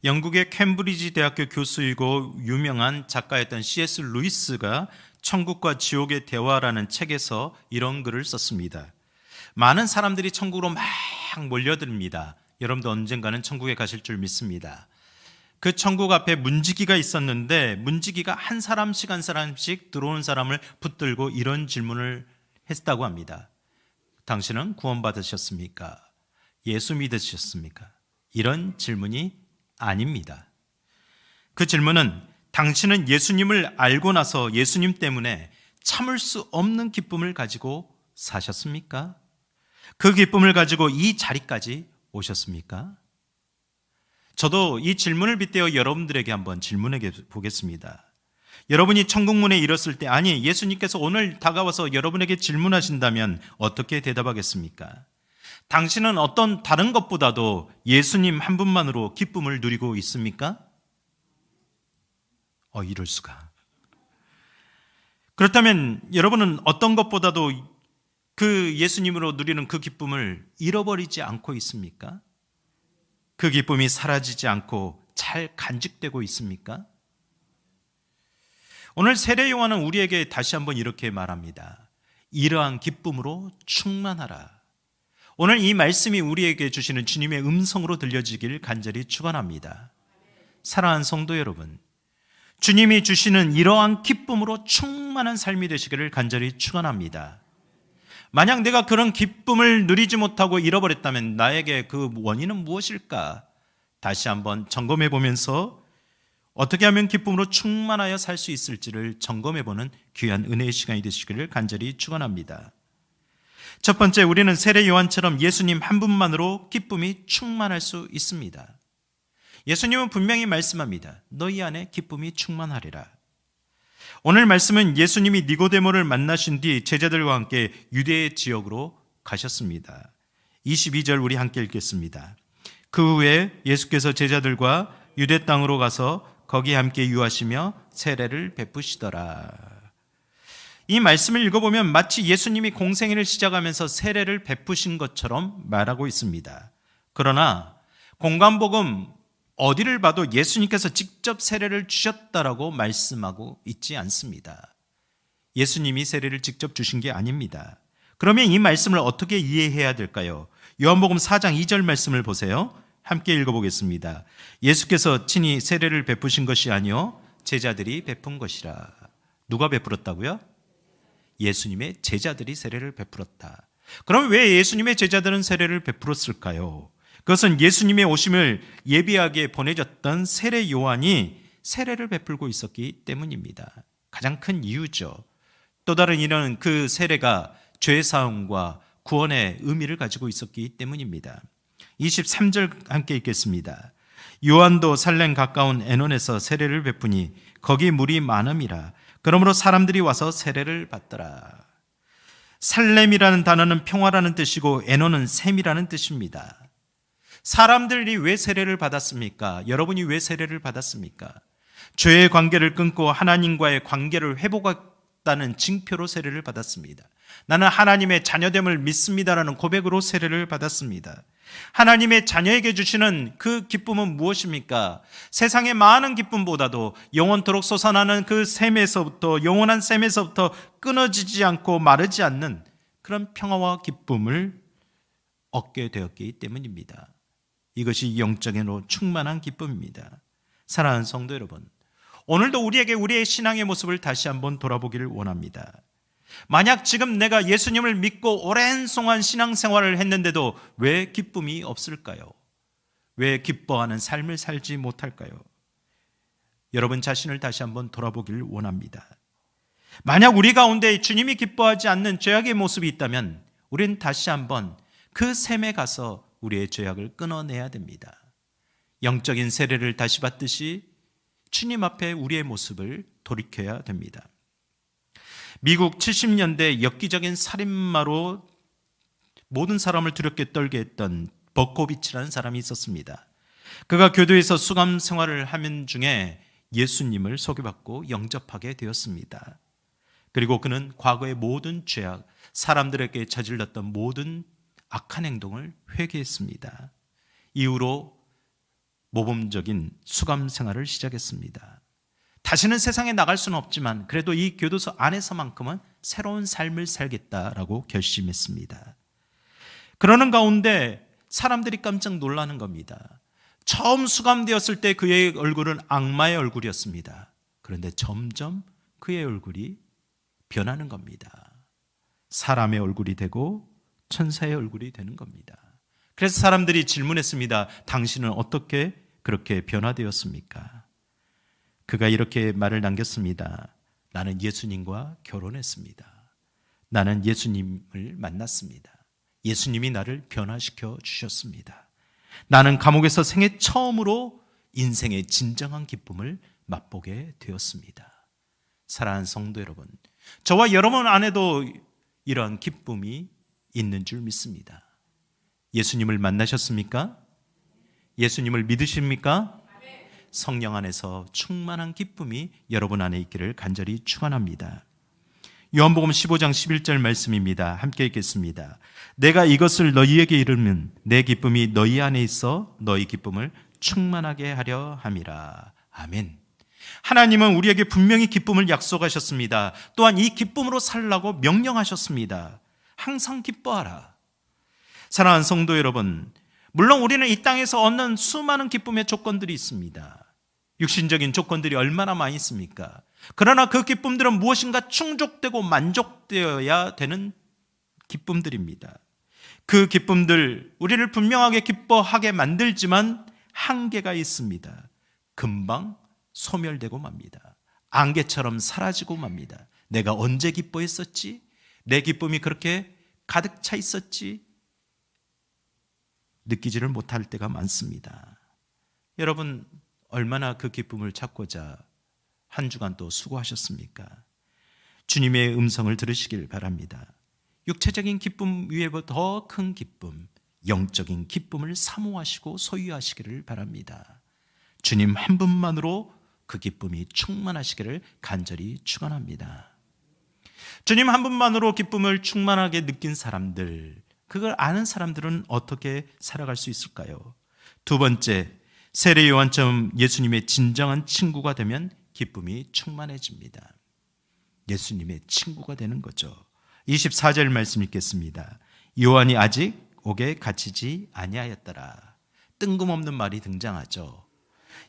영국의 캠브리지 대학교 교수이고 유명한 작가였던 C.S. 루이스가 천국과 지옥의 대화라는 책에서 이런 글을 썼습니다. 많은 사람들이 천국으로 막 몰려듭니다. 여러분도 언젠가는 천국에 가실 줄 믿습니다. 그 천국 앞에 문지기가 있었는데 문지기가 한 사람씩 들어오는 사람을 붙들고 이런 질문을 했다고 합니다. 당신은 구원받으셨습니까? 예수 믿으셨습니까? 이런 질문이 아닙니다. 그 질문은 당신은 예수님을 알고 나서 예수님 때문에 참을 수 없는 기쁨을 가지고 사셨습니까? 그 기쁨을 가지고 이 자리까지 오셨습니까? 저도 이 질문을 빗대어 여러분들에게 한번 질문해 보겠습니다. 여러분이 천국문에 이뤘을 때, 아니 예수님께서 오늘 다가와서 여러분에게 질문하신다면 어떻게 대답하겠습니까? 당신은 어떤 다른 것보다도 예수님 한 분만으로 기쁨을 누리고 있습니까? 이럴 수가. 그렇다면 여러분은 어떤 것보다도 그 예수님으로 누리는 그 기쁨을 잃어버리지 않고 있습니까? 그 기쁨이 사라지지 않고 잘 간직되고 있습니까? 오늘 세례 요한은 우리에게 다시 한번 이렇게 말합니다. 이러한 기쁨으로 충만하라. 오늘 이 말씀이 우리에게 주시는 주님의 음성으로 들려지길 간절히 축원합니다. 사랑하는 성도 여러분, 주님이 주시는 이러한 기쁨으로 충만한 삶이 되시기를 간절히 축원합니다. 만약 내가 그런 기쁨을 누리지 못하고 잃어버렸다면 나에게 그 원인은 무엇일까? 다시 한번 점검해 보면서 어떻게 하면 기쁨으로 충만하여 살 수 있을지를 점검해 보는 귀한 은혜의 시간이 되시기를 간절히 축원합니다. 첫 번째, 우리는 세례 요한처럼 예수님 한 분만으로 기쁨이 충만할 수 있습니다. 예수님은 분명히 말씀합니다. 너희 안에 기쁨이 충만하리라. 오늘 말씀은 예수님이 니고데모를 만나신 뒤 제자들과 함께 유대 지역으로 가셨습니다. 22절 우리 함께 읽겠습니다. 그 후에 예수께서 제자들과 유대 땅으로 가서 거기 함께 유하시며 세례를 베푸시더라. 이 말씀을 읽어보면 마치 예수님이 공생애를 시작하면서 세례를 베푸신 것처럼 말하고 있습니다. 그러나 공관복음 어디를 봐도 예수님께서 직접 세례를 주셨다라고 말씀하고 있지 않습니다. 예수님이 세례를 직접 주신 게 아닙니다. 그러면 이 말씀을 어떻게 이해해야 될까요? 요한복음 4장 2절 말씀을 보세요. 함께 읽어보겠습니다. 예수께서 친히 세례를 베푸신 것이 아니요 제자들이 베푼 것이라. 누가 베풀었다고요? 예수님의 제자들이 세례를 베풀었다. 그럼 왜 예수님의 제자들은 세례를 베풀었을까요? 그것은 예수님의 오심을 예비하게 보내졌던 세례 요한이 세례를 베풀고 있었기 때문입니다. 가장 큰 이유죠. 또 다른 이유는 그 세례가 죄사함과 구원의 의미를 가지고 있었기 때문입니다. 23절 함께 읽겠습니다. 요한도 살렘 가까운 에논에서 세례를 베푸니 거기 물이 많음이라. 그러므로 사람들이 와서 세례를 받더라. 살렘이라는 단어는 평화라는 뜻이고 에논은 샘이라는 뜻입니다. 사람들이 왜 세례를 받았습니까? 여러분이 왜 세례를 받았습니까? 죄의 관계를 끊고 하나님과의 관계를 회복했다는 징표로 세례를 받았습니다. 나는 하나님의 자녀됨을 믿습니다라는 고백으로 세례를 받았습니다. 하나님의 자녀에게 주시는 그 기쁨은 무엇입니까? 세상의 많은 기쁨보다도 영원토록 솟아나는 그 샘에서부터, 영원한 샘에서부터 끊어지지 않고 마르지 않는 그런 평화와 기쁨을 얻게 되었기 때문입니다. 이것이 영적으로 충만한 기쁨입니다. 사랑하는 성도 여러분, 오늘도 우리에게 우리의 신앙의 모습을 다시 한번 돌아보기를 원합니다. 만약 지금 내가 예수님을 믿고 오랜 동안 신앙생활을 했는데도 왜 기쁨이 없을까요? 왜 기뻐하는 삶을 살지 못할까요? 여러분 자신을 다시 한번 돌아보기를 원합니다. 만약 우리 가운데 주님이 기뻐하지 않는 죄악의 모습이 있다면 우리는 다시 한번 그 샘에 가서 우리의 죄악을 끊어내야 됩니다. 영적인 세례를 다시 받듯이 주님 앞에 우리의 모습을 돌이켜야 됩니다. 미국 70년대 엽기적인 살인마로 모든 사람을 두렵게 떨게 했던 버코비치라는 사람이 있었습니다. 그가 교도에서 수감 생활을 하는 중에 예수님을 소개받고 영접하게 되었습니다. 그리고 그는 과거의 모든 죄악, 사람들에게 저질렀던 모든 악한 행동을 회개했습니다. 이후로 모범적인 수감 생활을 시작했습니다. 다시는 세상에 나갈 수는 없지만 그래도 이 교도소 안에서만큼은 새로운 삶을 살겠다라고 결심했습니다. 그러는 가운데 사람들이 깜짝 놀라는 겁니다. 처음 수감되었을 때 그의 얼굴은 악마의 얼굴이었습니다. 그런데 점점 그의 얼굴이 변하는 겁니다. 사람의 얼굴이 되고 천사의 얼굴이 되는 겁니다. 그래서 사람들이 질문했습니다. 당신은 어떻게 그렇게 변화되었습니까? 그가 이렇게 말을 남겼습니다. 나는 예수님과 결혼했습니다. 나는 예수님을 만났습니다. 예수님이 나를 변화시켜 주셨습니다. 나는 감옥에서 생애 처음으로 인생의 진정한 기쁨을 맛보게 되었습니다. 사랑하는 성도 여러분, 저와 여러분 안에도 이러한 기쁨이 있는 줄 믿습니다. 예수님을 만나셨습니까? 예수님을 믿으십니까? 성령 안에서 충만한 기쁨이 여러분 안에 있기를 간절히 축원합니다. 요한복음 15장 11절 말씀입니다. 함께 읽겠습니다. 내가 이것을 너희에게 이르면 내 기쁨이 너희 안에 있어 너희 기쁨을 충만하게 하려 함이라. 아멘. 하나님은 우리에게 분명히 기쁨을 약속하셨습니다. 또한 이 기쁨으로 살라고 명령하셨습니다. 항상 기뻐하라. 사랑하는 성도 여러분, 물론 우리는 이 땅에서 얻는 수많은 기쁨의 조건들이 있습니다. 육신적인 조건들이 얼마나 많이 있습니까? 그러나 그 기쁨들은 무엇인가 충족되고 만족되어야 되는 기쁨들입니다. 그 기쁨들, 우리를 분명하게 기뻐하게 만들지만 한계가 있습니다. 금방 소멸되고 맙니다. 안개처럼 사라지고 맙니다. 내가 언제 기뻐했었지? 내 기쁨이 그렇게 가득 차 있었지? 느끼지를 못할 때가 많습니다. 여러분, 얼마나 그 기쁨을 찾고자 한 주간 또 수고하셨습니까? 주님의 음성을 들으시길 바랍니다. 육체적인 기쁨 위에 더 큰 기쁨, 영적인 기쁨을 사모하시고 소유하시기를 바랍니다. 주님 한 분만으로 그 기쁨이 충만하시기를 간절히 축원합니다. 주님 한 분만으로 기쁨을 충만하게 느낀 사람들, 그걸 아는 사람들은 어떻게 살아갈 수 있을까요? 두 번째, 세례 요한처럼 예수님의 진정한 친구가 되면 기쁨이 충만해집니다. 예수님의 친구가 되는 거죠. 24절 말씀 읽겠습니다. 요한이 아직 옥에 갇히지 아니하였더라. 뜬금없는 말이 등장하죠.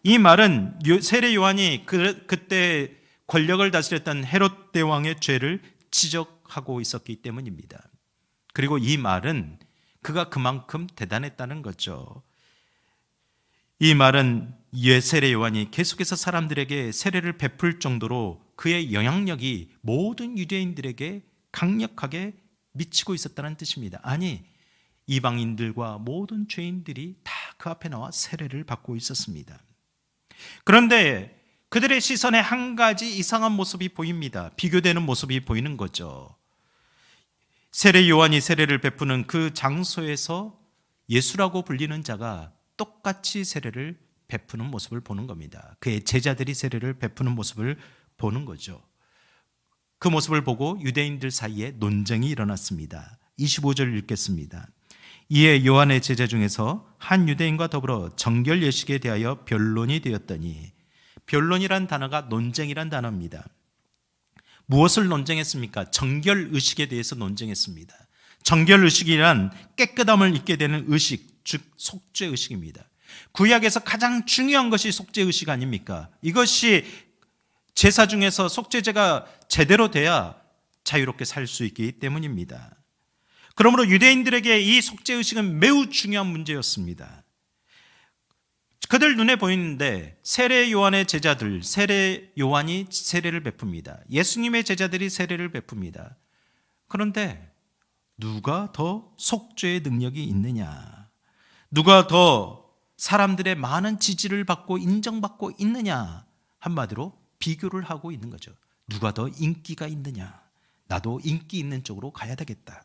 이 말은 세례 요한이 그때 권력을 다스렸던 헤롯 대왕의 죄를 지적하고 있었기 때문입니다. 그리고 이 말은 그가 그만큼 대단했다는 거죠. 이 말은 세례 요한이 계속해서 사람들에게 세례를 베풀 정도로 그의 영향력이 모든 유대인들에게 강력하게 미치고 있었다는 뜻입니다. 아니, 이방인들과 모든 죄인들이 다 그 앞에 나와 세례를 받고 있었습니다. 그런데 그들의 시선에 한 가지 이상한 모습이 보입니다. 비교되는 모습이 보이는 거죠. 세례 요한이 세례를 베푸는 그 장소에서 예수라고 불리는 자가 똑같이 세례를 베푸는 모습을 보는 겁니다. 그의 제자들이 세례를 베푸는 모습을 보는 거죠. 그 모습을 보고 유대인들 사이에 논쟁이 일어났습니다. 25절 읽겠습니다. 이에 요한의 제자 중에서 한 유대인과 더불어 정결 예식에 대하여 변론이 되었더니, 변론이란 단어가 논쟁이란 단어입니다. 무엇을 논쟁했습니까? 정결 의식에 대해서 논쟁했습니다. 정결 의식이란 깨끗함을 입게 되는 의식, 즉 속죄 의식입니다. 구약에서 가장 중요한 것이 속죄 의식 아닙니까? 이것이 제사 중에서 속죄제가 제대로 돼야 자유롭게 살 수 있기 때문입니다. 그러므로 유대인들에게 이 속죄 의식은 매우 중요한 문제였습니다. 그들 눈에 보이는데 세례 요한의 제자들, 세례 요한이 세례를 베풉니다. 예수님의 제자들이 세례를 베풉니다. 그런데 누가 더 속죄의 능력이 있느냐? 누가 더 사람들의 많은 지지를 받고 인정받고 있느냐? 한마디로 비교를 하고 있는 거죠. 누가 더 인기가 있느냐? 나도 인기 있는 쪽으로 가야 되겠다.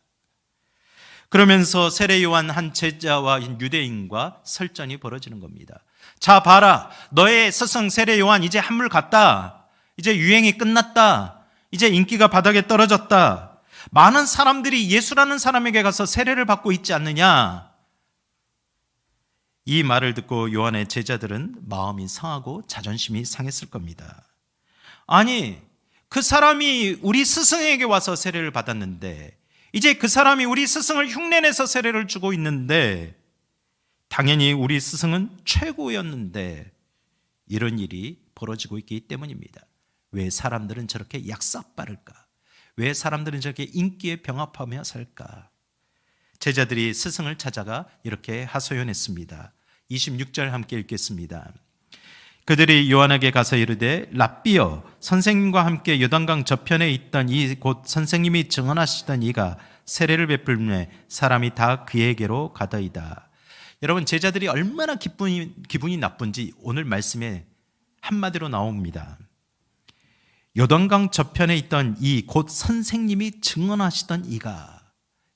그러면서 세례 요한 한 제자와 유대인과 설전이 벌어지는 겁니다. 자, 봐라. 너의 스승 세례 요한 이제 한물 갔다. 이제 유행이 끝났다. 이제 인기가 바닥에 떨어졌다. 많은 사람들이 예수라는 사람에게 가서 세례를 받고 있지 않느냐? 이 말을 듣고 요한의 제자들은 마음이 상하고 자존심이 상했을 겁니다. 아니, 그 사람이 우리 스승에게 와서 세례를 받았는데, 이제 그 사람이 우리 스승을 흉내내서 세례를 주고 있는데, 당연히 우리 스승은 최고였는데 이런 일이 벌어지고 있기 때문입니다. 왜 사람들은 저렇게 약삭빠를까? 왜 사람들은 저렇게 인기에 병합하며 살까? 제자들이 스승을 찾아가 이렇게 하소연했습니다. 26절 함께 읽겠습니다. 그들이 요한에게 가서 이르되 랍비여, 선생님과 함께 요단강 저편에 있던 이 곧 선생님이 증언하시던 이가 세례를 베풀매 사람이 다 그에게로 가더이다. 여러분, 제자들이 얼마나 기분이 나쁜지 오늘 말씀에 한마디로 나옵니다. 요단강 저편에 있던 이 곧 선생님이 증언하시던 이가,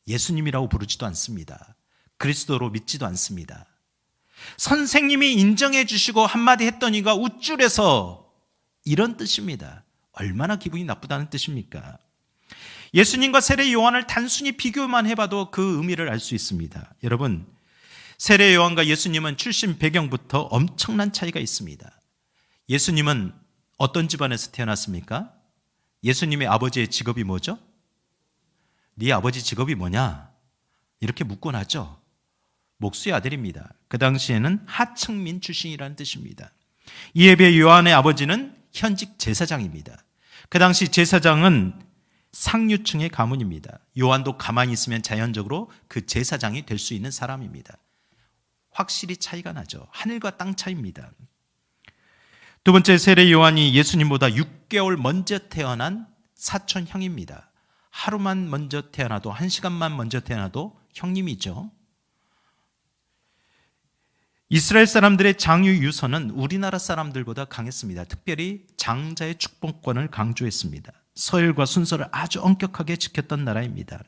예수님이라고 부르지도 않습니다. 그리스도로 믿지도 않습니다. 선생님이 인정해 주시고 한마디 했던 이가 우쭐해서, 이런 뜻입니다. 얼마나 기분이 나쁘다는 뜻입니까? 예수님과 세례 요한을 단순히 비교만 해봐도 그 의미를 알 수 있습니다. 여러분, 세례 요한과 예수님은 출신 배경부터 엄청난 차이가 있습니다. 예수님은 어떤 집안에서 태어났습니까? 예수님의 아버지의 직업이 뭐죠? 네 아버지 직업이 뭐냐? 이렇게 묻곤 하죠. 목수의 아들입니다. 그 당시에는 하층민 출신이라는 뜻입니다. 이에 비해 요한의 아버지는 현직 제사장입니다. 그 당시 제사장은 상류층의 가문입니다. 요한도 가만히 있으면 자연적으로 그 제사장이 될 수 있는 사람입니다. 확실히 차이가 나죠. 하늘과 땅 차이입니다. 두 번째, 세례 요한이 예수님보다 6개월 먼저 태어난 사촌 형입니다. 하루만 먼저 태어나도, 1시간만 먼저 태어나도 형님이죠. 이스라엘 사람들의 장유 유서는 우리나라 사람들보다 강했습니다. 특별히 장자의 축복권을 강조했습니다. 서열과 순서를 아주 엄격하게 지켰던 나라입니다.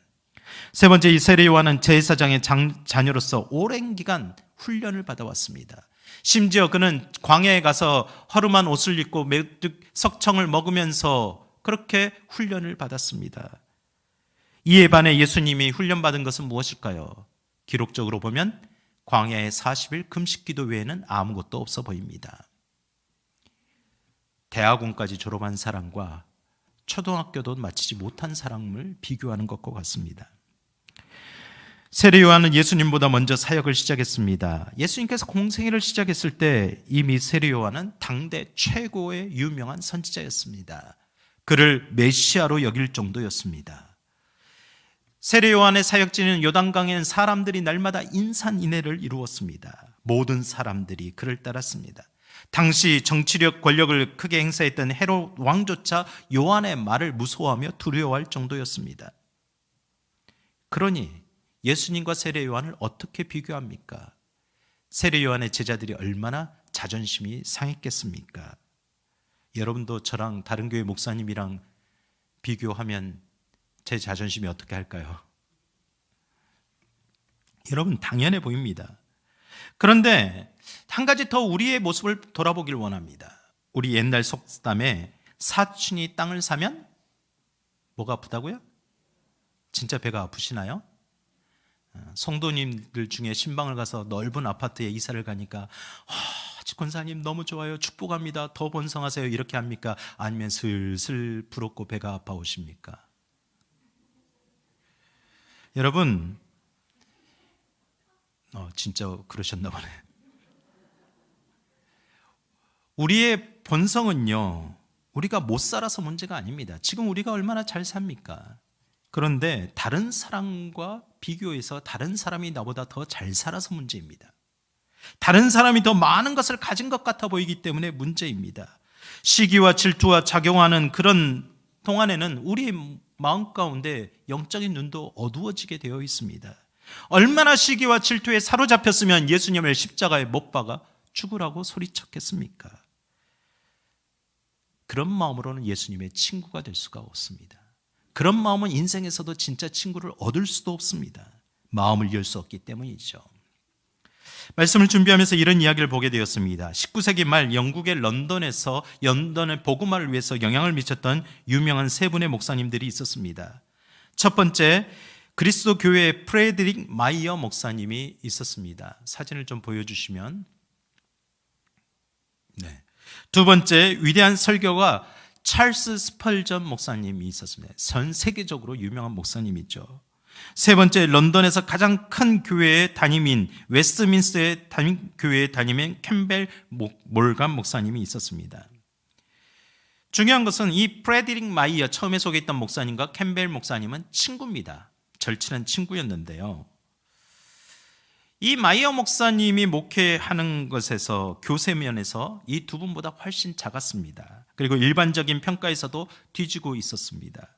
세 번째, 이 세례 요한은 제사장의 자녀로서 오랜 기간 훈련을 받아왔습니다. 심지어 그는 광야에 가서 허름한 옷을 입고 메뚜 석청을 먹으면서 그렇게 훈련을 받았습니다. 이에 반해 예수님이 훈련받은 것은 무엇일까요? 기록적으로 보면 광야의 40일 금식기도 외에는 아무것도 없어 보입니다. 대학원까지 졸업한 사람과 초등학교도 마치지 못한 사람을 비교하는 것과 같습니다. 세례 요한은 예수님보다 먼저 사역을 시작했습니다. 예수님께서 공생애를 시작했을 때 이미 세례 요한은 당대 최고의 유명한 선지자였습니다. 그를 메시아로 여길 정도였습니다. 세례 요한의 사역지는 요단강에는 사람들이 날마다 인산인해를 이루었습니다. 모든 사람들이 그를 따랐습니다. 당시 정치력 권력을 크게 행사했던 헤롯 왕조차 요한의 말을 무서워하며 두려워할 정도였습니다. 그러니 예수님과 세례 요한을 어떻게 비교합니까? 세례 요한의 제자들이 얼마나 자존심이 상했겠습니까? 여러분도 저랑 다른 교회 목사님이랑 비교하면 제 자존심이 어떻게 할까요? 여러분, 당연해 보입니다. 그런데 한 가지 더 우리의 모습을 돌아보길 원합니다. 우리 옛날 속담에 사촌이 땅을 사면 뭐가 아프다고요? 진짜 배가 아프시나요? 성도님들 중에 신방을 가서 넓은 아파트에 이사를 가니까 권사님 너무 좋아요, 축복합니다, 더 번성하세요, 이렇게 합니까? 아니면 슬슬 부럽고 배가 아파오십니까? 여러분, 진짜 그러셨나 보네. 우리의 본성은요, 우리가 못 살아서 문제가 아닙니다. 지금 우리가 얼마나 잘 삽니까? 그런데 다른 사람과 비교해서 다른 사람이 나보다 더 잘 살아서 문제입니다. 다른 사람이 더 많은 것을 가진 것 같아 보이기 때문에 문제입니다. 시기와 질투와 작용하는 그런 동안에는 우리의 마음 가운데 영적인 눈도 어두워지게 되어 있습니다. 얼마나 시기와 질투에 사로잡혔으면 예수님을 십자가에 못 박아 죽으라고 소리쳤겠습니까? 그런 마음으로는 예수님의 친구가 될 수가 없습니다. 그런 마음은 인생에서도 진짜 친구를 얻을 수도 없습니다. 마음을 열 수 없기 때문이죠. 말씀을 준비하면서 이런 이야기를 보게 되었습니다. 19세기 말 영국의 런던의 복음화를 위해서 영향을 미쳤던 유명한 세 분의 목사님들이 있었습니다. 첫 번째, 그리스도 교회에 프레드릭 마이어 목사님이 있었습니다. 사진을 좀 보여주시면. 네. 두 번째 위대한 설교가 찰스 스펄전 목사님이 있었습니다. 전 세계적으로 유명한 목사님이죠. 세 번째, 런던에서 가장 큰 교회의 담임인 웨스트민스터의 교회의 담임인 캠벨 몰간 목사님이 있었습니다. 중요한 것은 이 프레드릭 마이어, 처음에 소개했던 목사님과 캠벨 목사님은 친구입니다. 절친한 친구였는데요. 이 마이어 목사님이 목회하는 것에서 교세면에서 이 두 분보다 훨씬 작았습니다. 그리고 일반적인 평가에서도 뒤지고 있었습니다.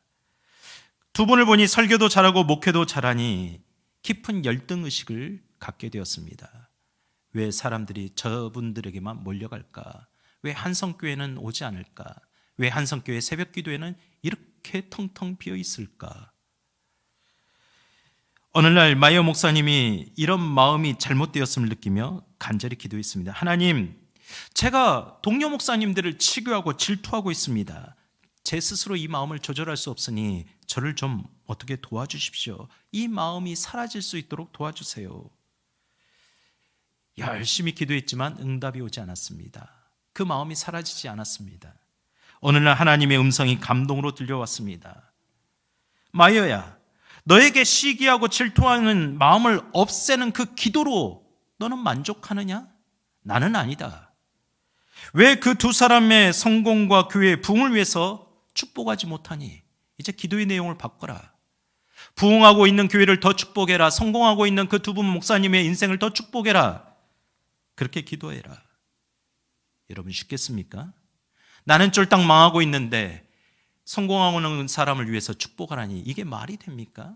두 분을 보니 설교도 잘하고 목회도 잘하니 깊은 열등의식을 갖게 되었습니다. 왜 사람들이 저분들에게만 몰려갈까? 왜 한성교회는 오지 않을까? 왜 한성교회 새벽기도회는 이렇게 텅텅 비어 있을까? 어느 날 마이어 목사님이 이런 마음이 잘못되었음을 느끼며 간절히 기도했습니다. 하나님, 제가 동료 목사님들을 치교하고 질투하고 있습니다. 제 스스로 이 마음을 조절할 수 없으니 저를 좀 어떻게 도와주십시오. 이 마음이 사라질 수 있도록 도와주세요. 열심히 기도했지만 응답이 오지 않았습니다. 그 마음이 사라지지 않았습니다. 어느 날 하나님의 음성이 감동으로 들려왔습니다. 마이어야, 너에게 시기하고 질투하는 마음을 없애는 그 기도로 너는 만족하느냐? 나는 아니다. 왜 그 두 사람의 성공과 교회의 부흥을 위해서 축복하지 못하니? 이제 기도의 내용을 바꿔라. 부흥하고 있는 교회를 더 축복해라. 성공하고 있는 그 두 분 목사님의 인생을 더 축복해라. 그렇게 기도해라. 여러분, 쉽겠습니까? 나는 쫄딱 망하고 있는데 성공하고 있는 사람을 위해서 축복하라니, 이게 말이 됩니까?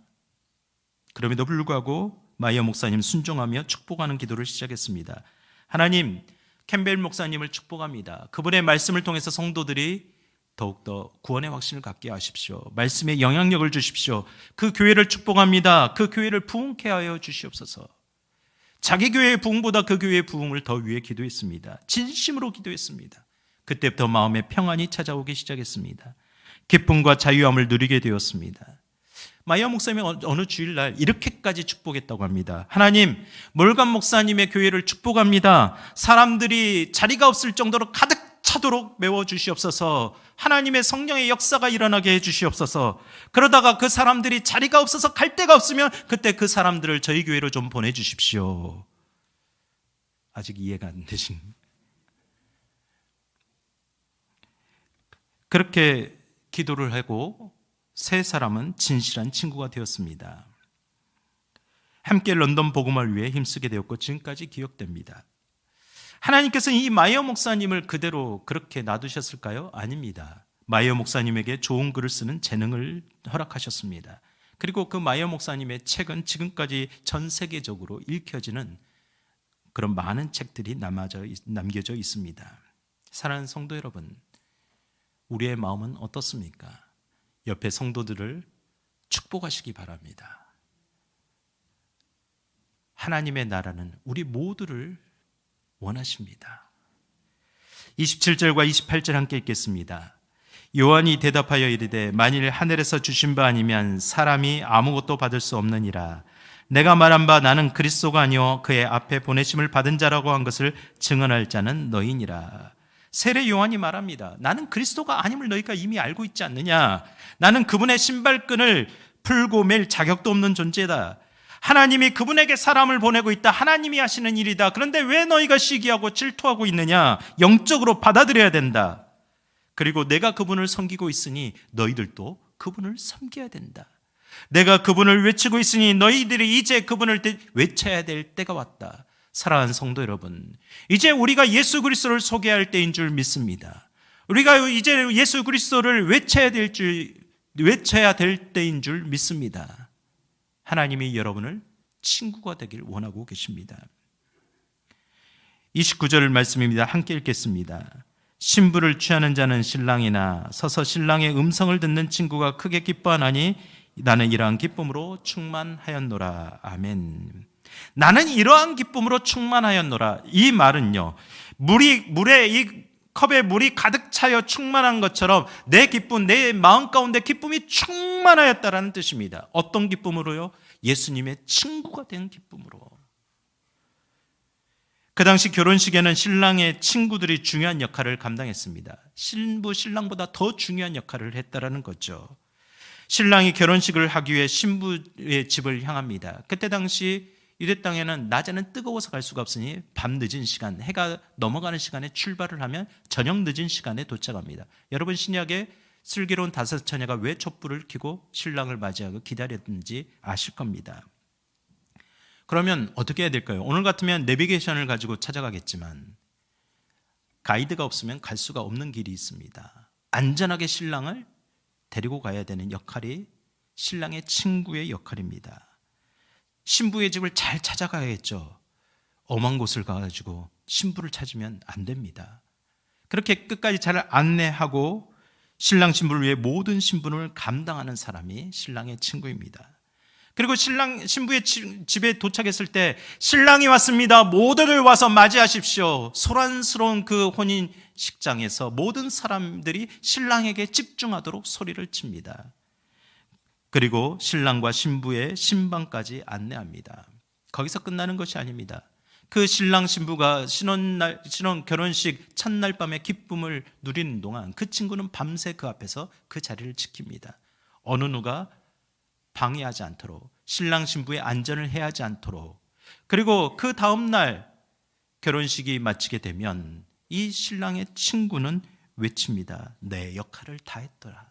그럼에도 불구하고 마이어 목사님 순종하며 축복하는 기도를 시작했습니다. 하나님, 캠벨 목사님을 축복합니다. 그분의 말씀을 통해서 성도들이 더욱더 구원의 확신을 갖게 하십시오. 말씀에 영향력을 주십시오. 그 교회를 축복합니다. 그 교회를 부흥케 하여 주시옵소서. 자기 교회의 부흥보다 그 교회의 부흥을 더 위해 기도했습니다. 진심으로 기도했습니다. 그때부터 마음에 평안이 찾아오기 시작했습니다. 기쁨과 자유함을 누리게 되었습니다. 마이어 목사님이 어느 주일날 이렇게까지 축복했다고 합니다. 하나님, 몰간 목사님의 교회를 축복합니다. 사람들이 자리가 없을 정도로 가득 차도록 메워주시옵소서. 하나님의 성령의 역사가 일어나게 해주시옵소서. 그러다가 그 사람들이 자리가 없어서 갈 데가 없으면 그때 그 사람들을 저희 교회로 좀 보내주십시오. 아직 이해가 안 되신? 그렇게 기도를 하고 세 사람은 진실한 친구가 되었습니다. 함께 런던 복음을 위해 힘쓰게 되었고 지금까지 기억됩니다. 하나님께서 이 마이어 목사님을 그대로 그렇게 놔두셨을까요? 아닙니다. 마이어 목사님에게 좋은 글을 쓰는 재능을 허락하셨습니다. 그리고 그 마이어 목사님의 책은 지금까지 전 세계적으로 읽혀지는 그런 많은 책들이 남겨져 있습니다. 사랑하는 성도 여러분, 우리의 마음은 어떻습니까? 옆에 성도들을 축복하시기 바랍니다. 하나님의 나라는 우리 모두를 원하십니다. 27절과 28절 함께 읽겠습니다. 요한이 대답하여 이르되 만일 하늘에서 주신 바 아니면 사람이 아무것도 받을 수 없느니라. 내가 말한 바 나는 그리스도가 아니요 그의 앞에 보내심을 받은 자라고 한 것을 증언할 자는 너희니라. 세례 요한이 말합니다. 나는 그리스도가 아님을 너희가 이미 알고 있지 않느냐. 나는 그분의 신발끈을 풀고 맬 자격도 없는 존재다. 하나님이 그분에게 사람을 보내고 있다. 하나님이 하시는 일이다. 그런데 왜 너희가 시기하고 질투하고 있느냐. 영적으로 받아들여야 된다. 그리고 내가 그분을 섬기고 있으니 너희들도 그분을 섬겨야 된다. 내가 그분을 외치고 있으니 너희들이 이제 그분을 외쳐야 될 때가 왔다. 사랑하는 성도 여러분, 이제 우리가 예수 그리스도를 소개할 때인 줄 믿습니다. 우리가 이제 예수 그리스도를 외쳐야 될 때인 줄 믿습니다. 하나님이 여러분을 친구가 되길 원하고 계십니다. 29절 말씀입니다. 함께 읽겠습니다. 신부를 취하는 자는 신랑이나 서서 신랑의 음성을 듣는 친구가 크게 기뻐하나니 나는 이러한 기쁨으로 충만하였노라. 아멘. 나는 이러한 기쁨으로 충만하였노라. 이 말은요, 물의 이 컵에 물이 가득 차여 충만한 것처럼 내 기쁨, 내 마음 가운데 기쁨이 충만하였다라는 뜻입니다. 어떤 기쁨으로요? 예수님의 친구가 된 기쁨으로. 그 당시 결혼식에는 신랑의 친구들이 중요한 역할을 감당했습니다. 신부, 신랑보다 더 중요한 역할을 했다라는 거죠. 신랑이 결혼식을 하기 위해 신부의 집을 향합니다. 그때 당시 유대 땅에는 낮에는 뜨거워서 갈 수가 없으니 밤 늦은 시간, 해가 넘어가는 시간에 출발을 하면 저녁 늦은 시간에 도착합니다. 여러분, 신약에 슬기로운 다섯 처녀가 왜 촛불을 켜고 신랑을 맞이하고 기다렸는지 아실 겁니다. 그러면 어떻게 해야 될까요? 오늘 같으면 내비게이션을 가지고 찾아가겠지만 가이드가 없으면 갈 수가 없는 길이 있습니다. 안전하게 신랑을 데리고 가야 되는 역할이 신랑의 친구의 역할입니다. 신부의 집을 잘 찾아가야겠죠. 엄한 곳을 가가지고 신부를 찾으면 안 됩니다. 그렇게 끝까지 잘 안내하고 신랑 신부를 위해 모든 신분을 감당하는 사람이 신랑의 친구입니다. 그리고 신부의 집에 도착했을 때 신랑이 왔습니다. 모두들 와서 맞이하십시오. 소란스러운 그 혼인식장에서 모든 사람들이 신랑에게 집중하도록 소리를 칩니다. 그리고 신랑과 신부의 신방까지 안내합니다. 거기서 끝나는 것이 아닙니다. 그 신랑 신부가 신혼 결혼식 첫날 밤의 기쁨을 누리는 동안 그 친구는 밤새 그 앞에서 그 자리를 지킵니다. 어느 누가 방해하지 않도록, 신랑 신부의 안전을 해하지 않도록. 그리고 그 다음날 결혼식이 마치게 되면 이 신랑의 친구는 외칩니다. 내 역할을 다했더라.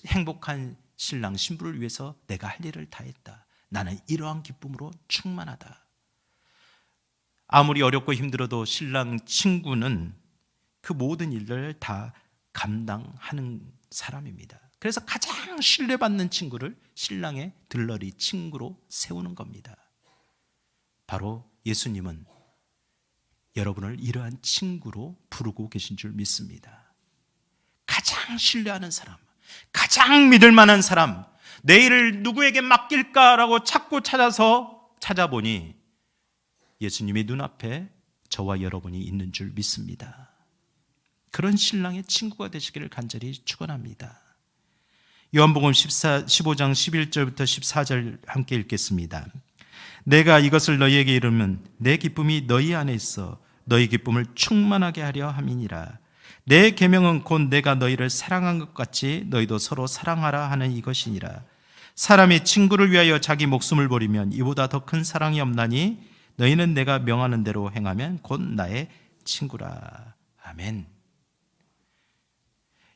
행복한 신랑 신부를 위해서 내가 할 일을 다했다. 나는 이러한 기쁨으로 충만하다. 아무리 어렵고 힘들어도 신랑 친구는 그 모든 일을 다 감당하는 사람입니다. 그래서 가장 신뢰받는 친구를 신랑의 들러리 친구로 세우는 겁니다. 바로 예수님은 여러분을 이러한 친구로 부르고 계신 줄 믿습니다. 가장 신뢰하는 사람, 가장 믿을 만한 사람, 내 일을 누구에게 맡길까라고 찾고 찾아보니 예수님이 눈앞에 저와 여러분이 있는 줄 믿습니다. 그런 신랑의 친구가 되시기를 간절히 축원합니다. 요한복음 15장 11절부터 14절 함께 읽겠습니다. 내가 이것을 너희에게 이르면 내 기쁨이 너희 안에 있어 너희 기쁨을 충만하게 하려 함이니라. 내 계명은 곧 내가 너희를 사랑한 것 같이 너희도 서로 사랑하라 하는 이것이니라. 사람이 친구를 위하여 자기 목숨을 버리면 이보다 더 큰 사랑이 없나니 너희는 내가 명하는 대로 행하면 곧 나의 친구라. 아멘.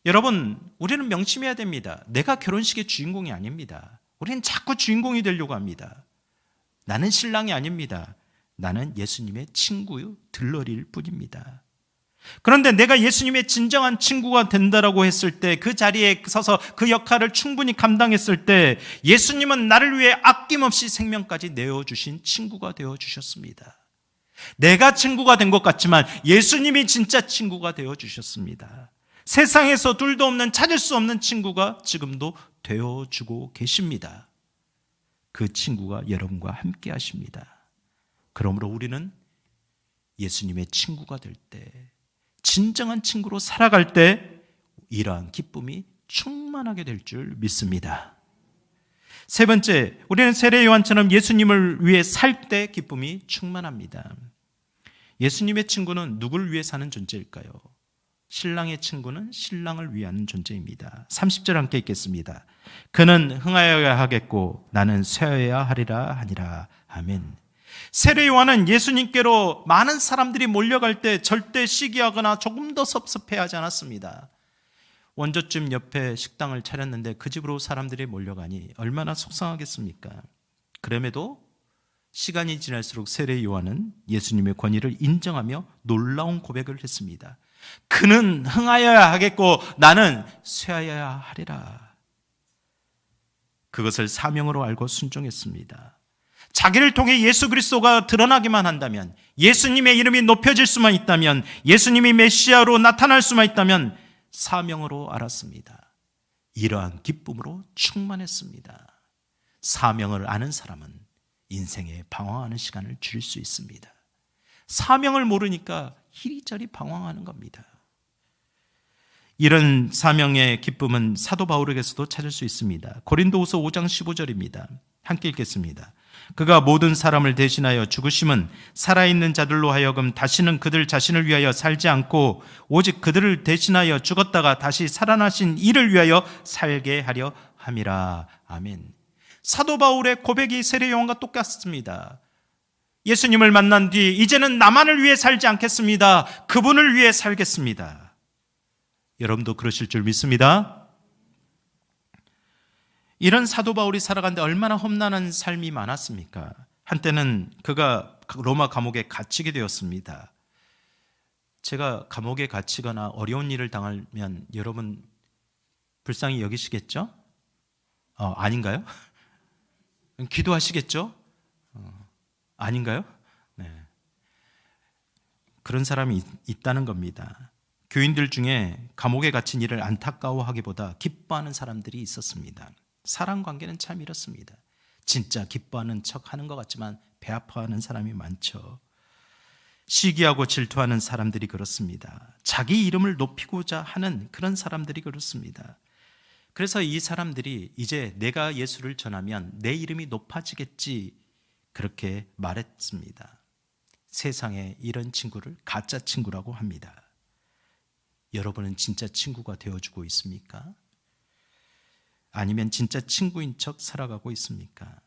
여러분, 우리는 명심해야 됩니다. 내가 결혼식의 주인공이 아닙니다. 우리는 자꾸 주인공이 되려고 합니다. 나는 신랑이 아닙니다. 나는 예수님의 친구요 들러리일 뿐입니다. 그런데 내가 예수님의 진정한 친구가 된다라고 했을 때, 그 자리에 서서 그 역할을 충분히 감당했을 때 예수님은 나를 위해 아낌없이 생명까지 내어주신 친구가 되어주셨습니다. 내가 친구가 된 것 같지만 예수님이 진짜 친구가 되어주셨습니다. 세상에서 둘도 없는, 찾을 수 없는 친구가 지금도 되어주고 계십니다. 그 친구가 여러분과 함께 하십니다. 그러므로 우리는 예수님의 친구가 될 때, 진정한 친구로 살아갈 때 이러한 기쁨이 충만하게 될 줄 믿습니다. 세 번째, 우리는 세례 요한처럼 예수님을 위해 살 때 기쁨이 충만합니다. 예수님의 친구는 누구를 위해 사는 존재일까요? 신랑의 친구는 신랑을 위한 존재입니다. 30절 함께 읽겠습니다. 그는 흥하여야 하겠고 나는 쇠하여야 하리라 하니라. 아멘. 세례 요한은 예수님께로 많은 사람들이 몰려갈 때 절대 시기하거나 조금 더 섭섭해하지 않았습니다. 원조집 옆에 식당을 차렸는데 그 집으로 사람들이 몰려가니 얼마나 속상하겠습니까? 그럼에도 시간이 지날수록 세례 요한은 예수님의 권위를 인정하며 놀라운 고백을 했습니다. 그는 흥하여야 하겠고 나는 쇠하여야 하리라. 그것을 사명으로 알고 순종했습니다. 자기를 통해 예수 그리스도가 드러나기만 한다면, 예수님의 이름이 높여질 수만 있다면, 예수님이 메시아로 나타날 수만 있다면 사명으로 알았습니다. 이러한 기쁨으로 충만했습니다. 사명을 아는 사람은 인생에 방황하는 시간을 줄일 수 있습니다. 사명을 모르니까 이리저리 방황하는 겁니다. 이런 사명의 기쁨은 사도 바울에게서도 찾을 수 있습니다. 고린도후서 5장 15절입니다. 함께 읽겠습니다. 그가 모든 사람을 대신하여 죽으심은 살아있는 자들로 하여금 다시는 그들 자신을 위하여 살지 않고 오직 그들을 대신하여 죽었다가 다시 살아나신 이를 위하여 살게 하려 함이라. 아멘. 사도 바울의 고백이 세례 요한과 똑같습니다. 예수님을 만난 뒤 이제는 나만을 위해 살지 않겠습니다. 그분을 위해 살겠습니다. 여러분도 그러실 줄 믿습니다. 이런 사도 바울이 살아가는데 얼마나 험난한 삶이 많았습니까? 한때는 그가 로마 감옥에 갇히게 되었습니다. 제가 감옥에 갇히거나 어려운 일을 당하면 여러분 불쌍히 여기시겠죠? 아닌가요? 기도하시겠죠? 아닌가요? 네. 그런 사람이 있다는 겁니다. 교인들 중에 감옥에 갇힌 일을 안타까워하기보다 기뻐하는 사람들이 있었습니다. 사람 관계는 참 이렇습니다. 진짜 기뻐하는 척 하는 것 같지만 배 아파하는 사람이 많죠. 시기하고 질투하는 사람들이 그렇습니다. 자기 이름을 높이고자 하는 그런 사람들이 그렇습니다. 그래서 이 사람들이 이제 내가 예수를 전하면 내 이름이 높아지겠지 그렇게 말했습니다. 세상에 이런 친구를 가짜 친구라고 합니다. 여러분은 진짜 친구가 되어주고 있습니까? 아니면 진짜 친구인 척 살아가고 있습니까?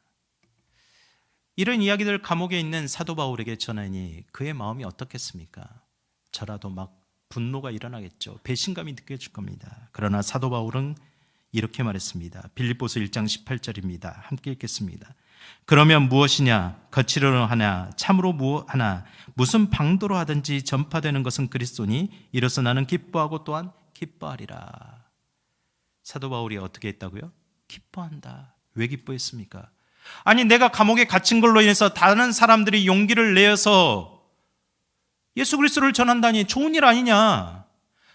이런 이야기들 감옥에 있는 사도 바울에게 전하니 그의 마음이 어떻겠습니까? 저라도 막 분노가 일어나겠죠. 배신감이 느껴질 겁니다. 그러나 사도 바울은 이렇게 말했습니다. 빌립보서 1장 18절입니다. 함께 읽겠습니다. 그러면 무엇이냐? 거칠어로 하나? 참으로 무엇하나? 무슨 방도로 하든지 전파되는 것은 그리스도니 이로써 나는 기뻐하고 또한 기뻐하리라. 사도 바울이 어떻게 했다고요? 기뻐한다. 왜 기뻐했습니까? 아니 내가 감옥에 갇힌 걸로 인해서 다른 사람들이 용기를 내어서 예수 그리스도를 전한다니 좋은 일 아니냐?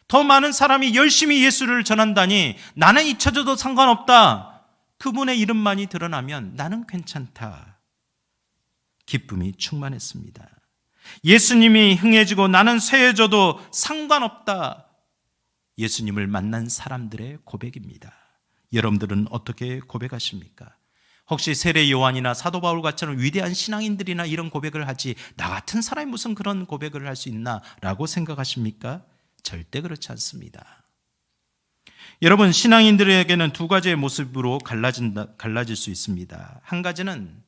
더 많은 사람이 열심히 예수를 전한다니 나는 잊혀져도 상관없다. 그분의 이름만이 드러나면 나는 괜찮다. 기쁨이 충만했습니다. 예수님이 흥해지고 나는 쇠해져도 상관없다. 예수님을 만난 사람들의 고백입니다. 여러분들은 어떻게 고백하십니까? 혹시 세례 요한이나 사도 바울 같은 위대한 신앙인들이나 이런 고백을 하지 나 같은 사람이 무슨 그런 고백을 할 수 있나 라고 생각하십니까? 절대 그렇지 않습니다. 여러분, 신앙인들에게는 두 가지의 모습으로 갈라질 수 있습니다. 한 가지는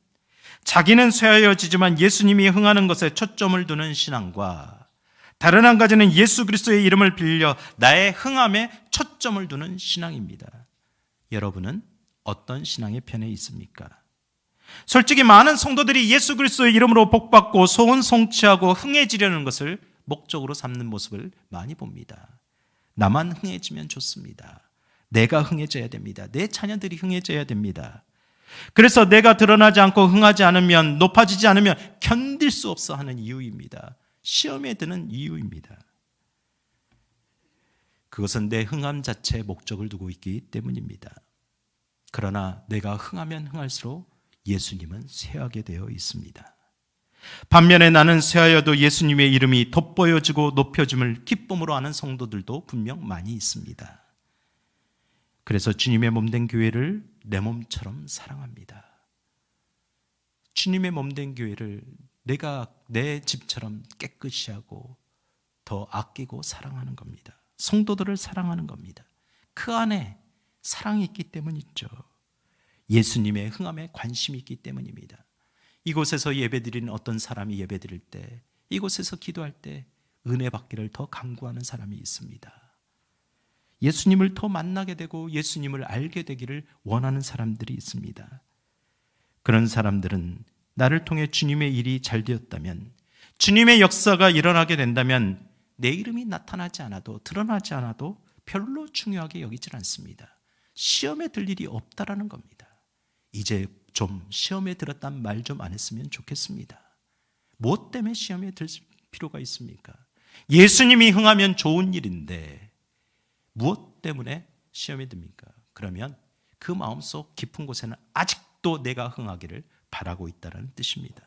자기는 쇠하여지지만 예수님이 흥하는 것에 초점을 두는 신앙과 다른 한 가지는 예수 그리스도의 이름을 빌려 나의 흥함에 초점을 두는 신앙입니다. 여러분은 어떤 신앙의 편에 있습니까? 솔직히 많은 성도들이 예수 그리스도의 이름으로 복받고 소원 성취하고 흥해지려는 것을 목적으로 삼는 모습을 많이 봅니다. 나만 흥해지면 좋습니다. 내가 흥해져야 됩니다. 내 자녀들이 흥해져야 됩니다. 그래서 내가 드러나지 않고 흥하지 않으면, 높아지지 않으면 견딜 수 없어 하는 이유입니다. 시험에 드는 이유입니다. 그것은 내 흥함 자체에 목적을 두고 있기 때문입니다. 그러나 내가 흥하면 흥할수록 예수님은 쇠하게 되어 있습니다. 반면에 나는 쇠하여도 예수님의 이름이 돋보여지고 높여짐을 기쁨으로 아는 성도들도 분명 많이 있습니다. 그래서 주님의 몸된 교회를 내 몸처럼 사랑합니다. 주님의 몸된 교회를 내가 내 집처럼 깨끗이 하고 더 아끼고 사랑하는 겁니다. 성도들을 사랑하는 겁니다. 그 안에 사랑이 있기 때문이죠. 예수님의 흥함에 관심이 있기 때문입니다. 이곳에서 예배드리는 어떤 사람이 예배드릴 때, 이곳에서 기도할 때 은혜 받기를 더 간구하는 사람이 있습니다. 예수님을 더 만나게 되고 예수님을 알게 되기를 원하는 사람들이 있습니다. 그런 사람들은 나를 통해 주님의 일이 잘 되었다면, 주님의 역사가 일어나게 된다면 내 이름이 나타나지 않아도, 드러나지 않아도 별로 중요하게 여기질 않습니다. 시험에 들 일이 없다라는 겁니다. 이제 좀 시험에 들었단 말 좀 안 했으면 좋겠습니다. 무엇 때문에 시험에 들 필요가 있습니까? 예수님이 흥하면 좋은 일인데 무엇 때문에 시험에 듭니까? 그러면 그 마음속 깊은 곳에는 아직도 내가 흥하기를 바라고 있다는 뜻입니다.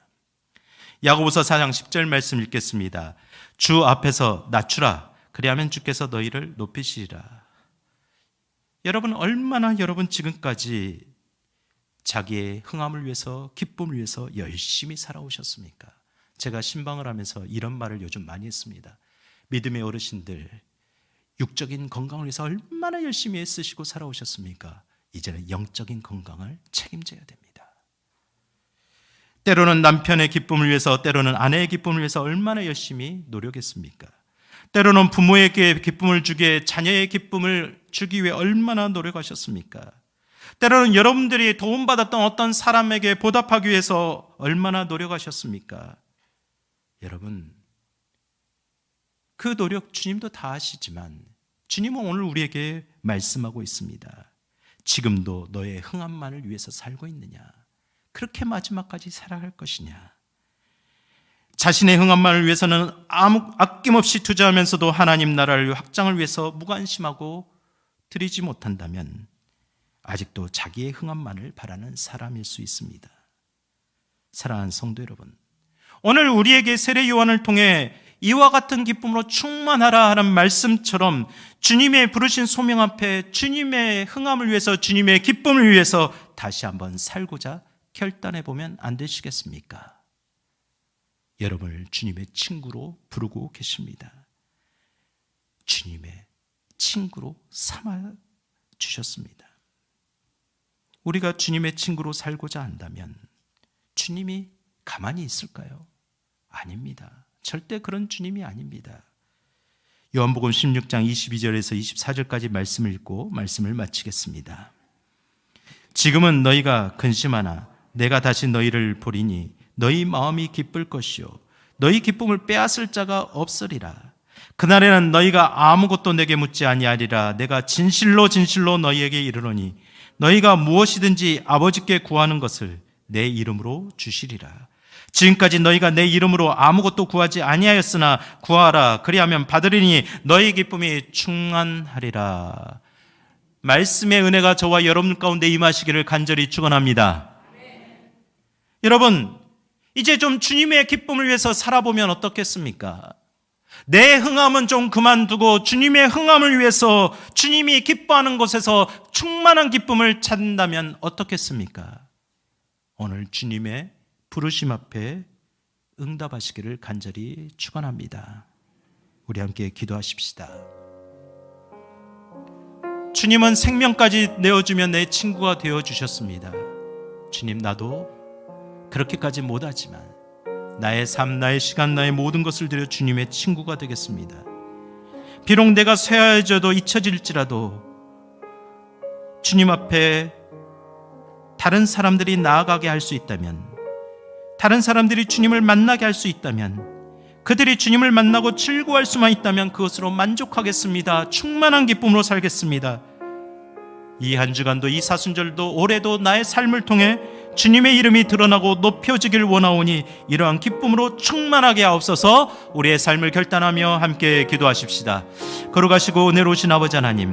야고보서 4장 10절 말씀 읽겠습니다. 주 앞에서 낮추라. 그리하면 주께서 너희를 높이시리라. 여러분, 얼마나 여러분 지금까지 자기의 흥함을 위해서, 기쁨을 위해서 열심히 살아오셨습니까? 제가 신방을 하면서 이런 말을 요즘 많이 했습니다. 믿음의 어르신들, 육적인 건강을 위해서 얼마나 열심히 애쓰시고 살아오셨습니까? 이제는 영적인 건강을 책임져야 됩니다. 때로는 남편의 기쁨을 위해서, 때로는 아내의 기쁨을 위해서 얼마나 열심히 노력했습니까? 때로는 부모에게 기쁨을 주기에, 자녀의 기쁨을 주기 위해 얼마나 노력하셨습니까? 때로는 여러분들이 도움받았던 어떤 사람에게 보답하기 위해서 얼마나 노력하셨습니까? 여러분, 그 노력 주님도 다 아시지만 주님은 오늘 우리에게 말씀하고 있습니다. 지금도 너의 흥함만을 위해서 살고 있느냐? 그렇게 마지막까지 살아갈 것이냐? 자신의 흥함만을 위해서는 아낌없이 투자하면서도 하나님 나라를 확장을 위해서 무관심하고 드리지 못한다면 아직도 자기의 흥함만을 바라는 사람일 수 있습니다. 사랑하는 성도 여러분, 오늘 우리에게 세례 요한을 통해 이와 같은 기쁨으로 충만하라 하는 말씀처럼 주님의 부르신 소명 앞에 주님의 흥함을 위해서, 주님의 기쁨을 위해서 다시 한번 살고자 결단해 보면 안 되시겠습니까? 여러분을 주님의 친구로 부르고 계십니다. 주님의 친구로 삼아 주셨습니다. 우리가 주님의 친구로 살고자 한다면 주님이 가만히 있을까요? 아닙니다. 절대 그런 주님이 아닙니다. 요한복음 16장 22절에서 24절까지 말씀을 읽고 말씀을 마치겠습니다. 지금은 너희가 근심하나 내가 다시 너희를 보리니 너희 마음이 기쁠 것이요 너희 기쁨을 빼앗을 자가 없으리라. 그날에는 너희가 아무것도 내게 묻지 아니하리라. 내가 진실로 진실로 너희에게 이르노니 너희가 무엇이든지 아버지께 구하는 것을 내 이름으로 주시리라. 지금까지 너희가 내 이름으로 아무것도 구하지 아니하였으나 구하라. 그리하면 받으리니 너희 기쁨이 충만하리라. 말씀의 은혜가 저와 여러분 가운데 임하시기를 간절히 축원합니다. 여러분, 이제 좀 주님의 기쁨을 위해서 살아보면 어떻겠습니까? 내 흥함은 좀 그만두고 주님의 흥함을 위해서 주님이 기뻐하는 곳에서 충만한 기쁨을 찾는다면 어떻겠습니까? 오늘 주님의 부르심 앞에 응답하시기를 간절히 축원합니다. 우리 함께 기도하십시다. 주님은 생명까지 내어주며 내 친구가 되어주셨습니다. 주님, 나도 그렇게까지 못하지만 나의 삶, 나의 시간, 나의 모든 것을 들여 주님의 친구가 되겠습니다. 비록 내가 쇠하여져도 잊혀질지라도 주님 앞에 다른 사람들이 나아가게 할 수 있다면, 다른 사람들이 주님을 만나게 할 수 있다면, 그들이 주님을 만나고 즐거워할 수만 있다면 그것으로 만족하겠습니다. 충만한 기쁨으로 살겠습니다. 이 한 주간도, 이 사순절도, 올해도 나의 삶을 통해 주님의 이름이 드러나고 높여지길 원하오니 이러한 기쁨으로 충만하게 하옵소서. 우리의 삶을 결단하며 함께 기도하십시다. 걸어가시고 은혜로 오신 아버지 하나님,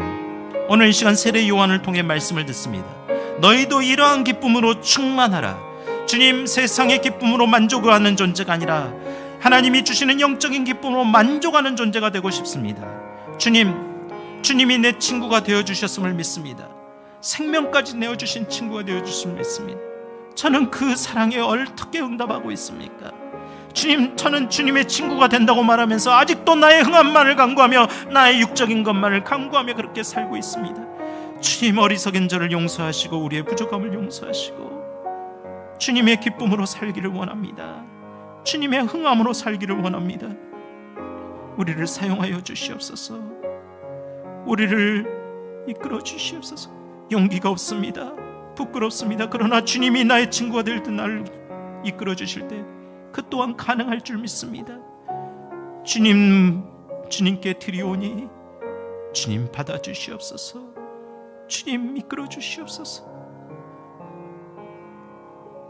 오늘 이 시간 세례 요한을 통해 말씀을 듣습니다. 너희도 이러한 기쁨으로 충만하라. 주님, 세상의 기쁨으로 만족하는 존재가 아니라 하나님이 주시는 영적인 기쁨으로 만족하는 존재가 되고 싶습니다. 주님이 내 친구가 되어주셨음을 믿습니다. 생명까지 내어주신 친구가 되어주심을 믿습니다. 저는 그 사랑에 어떻게 응답하고 있습니까? 주님, 저는 주님의 친구가 된다고 말하면서 아직도 나의 흥함만을 간구하며 나의 육적인 것만을 간구하며 그렇게 살고 있습니다. 주님, 어리석은 저를 용서하시고 우리의 부족함을 용서하시고 주님의 기쁨으로 살기를 원합니다. 주님의 흥함으로 살기를 원합니다. 우리를 사용하여 주시옵소서. 우리를 이끌어 주시옵소서. 용기가 없습니다. 부끄럽습니다. 그러나 주님이 나의 친구가 될 때 나를 이끌어 주실 때 그 또한 가능할 줄 믿습니다. 주님께 드리오니 주님 받아 주시옵소서. 주님 이끌어 주시옵소서.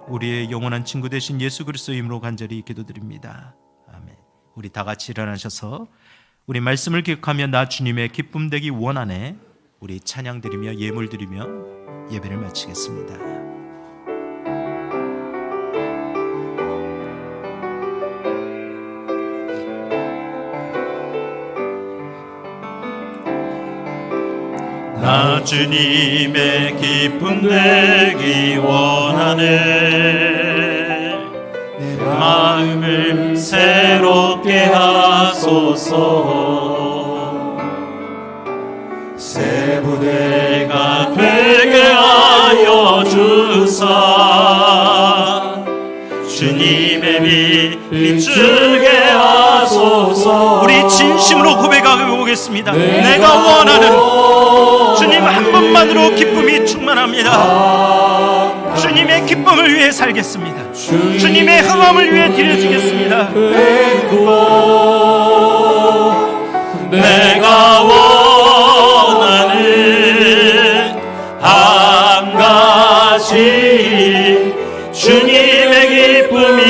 우리의 영원한 친구 되신 예수 그리스도의 이름으로 간절히 기도드립니다. 아멘. 우리 다 같이 일어나셔서 우리 말씀을 기억하며 나 주님의 기쁨 되기 원하네. 우리 찬양 드리며 예물 드리며 예배를 마치겠습니다. 나 주님의 기쁨 되기 원하네. 내 마음을 새롭게 하소서. 새 부대가 되게 하여 주사 주님의 빛 비추게 하소서. 우리 진심으로 고백하고 오겠습니다. 내가 원하는 주님 한 번만으로 기쁨이 충만합니다. 주님의 기쁨을 위해 살겠습니다. 주님의 흥함을 위해 드려지겠습니다. 내가 원하는 한 가지 주님의 기쁨이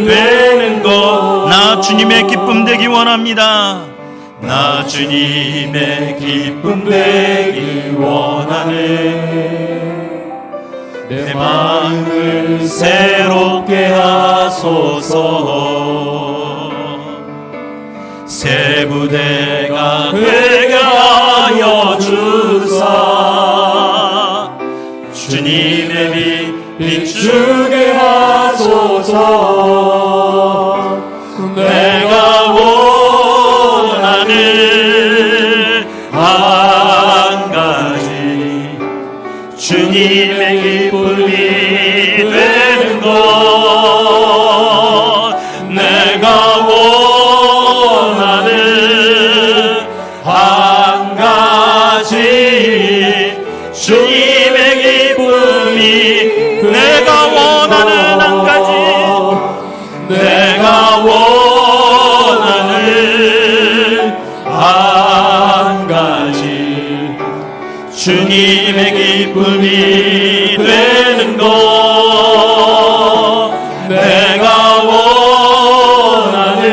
되는 것. 나 주님의 기쁨 되기 원합니다. 나 주님의 기쁨 되기 원하네. 내 마음을 새롭게 하소서. 새 부대가 되게 하여 주사 주님의 빛 비추게 하소서. 내가 원하는 한 가지 주님의 기쁨이 되는 것. 내가 원하는 한 가지 주님의 기쁨이. 내가 원하는 한 가지. 내가 원하는 한 가지 주님의 기쁨이 되는 것. 내가 원하는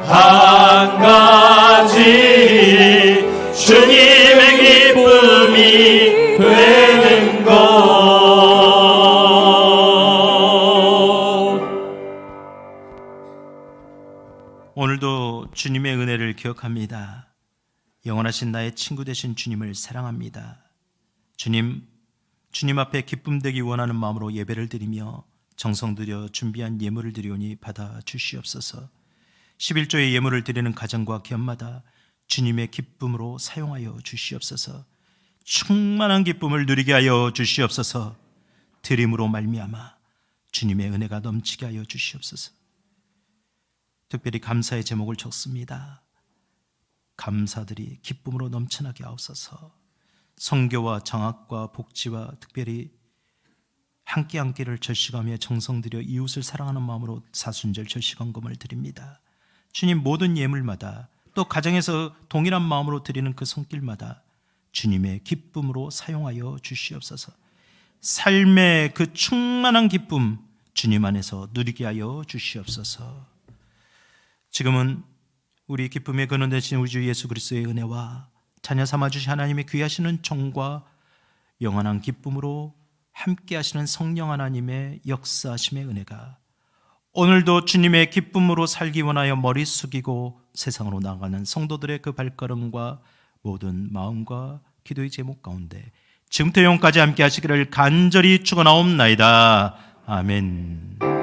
한 가지 주님의 기쁨이 되는 것. 오늘도 주님의 은혜를 기억합니다. 영원하신 나의 친구 되신 주님을 사랑합니다. 주님 앞에 기쁨 되기 원하는 마음으로 예배를 드리며 정성 들여 준비한 예물을 드리오니 받아 주시옵소서. 11조의 예물을 드리는 가정과 기업마다 주님의 기쁨으로 사용하여 주시옵소서. 충만한 기쁨을 누리게 하여 주시옵소서. 드림으로 말미암아 주님의 은혜가 넘치게 하여 주시옵소서. 특별히 감사의 제목을 적습니다. 감사들이 기쁨으로 넘쳐나게 하옵소서. 성교와 장학과 복지와 특별히 함께를 절식하며 정성 들여 이웃을 사랑하는 마음으로 사순절 절식헌금을 드립니다. 주님, 모든 예물마다 또 가정에서 동일한 마음으로 드리는 그 손길마다 주님의 기쁨으로 사용하여 주시옵소서. 삶의 그 충만한 기쁨 주님 안에서 누리게 하여 주시옵소서. 지금은 우리 기쁨의 근원 되신 우리 주 예수 그리스도의 은혜와 자녀 삼아주신 하나님의 귀하시는 정과 영원한 기쁨으로 함께 하시는 성령 하나님의 역사하심의 은혜가 오늘도 주님의 기쁨으로 살기 원하여 머리 숙이고 세상으로 나아가는 성도들의 그 발걸음과 모든 마음과 기도의 제목 가운데 지금부터 영원까지 함께 하시기를 간절히 축원하옵나이다. 아멘.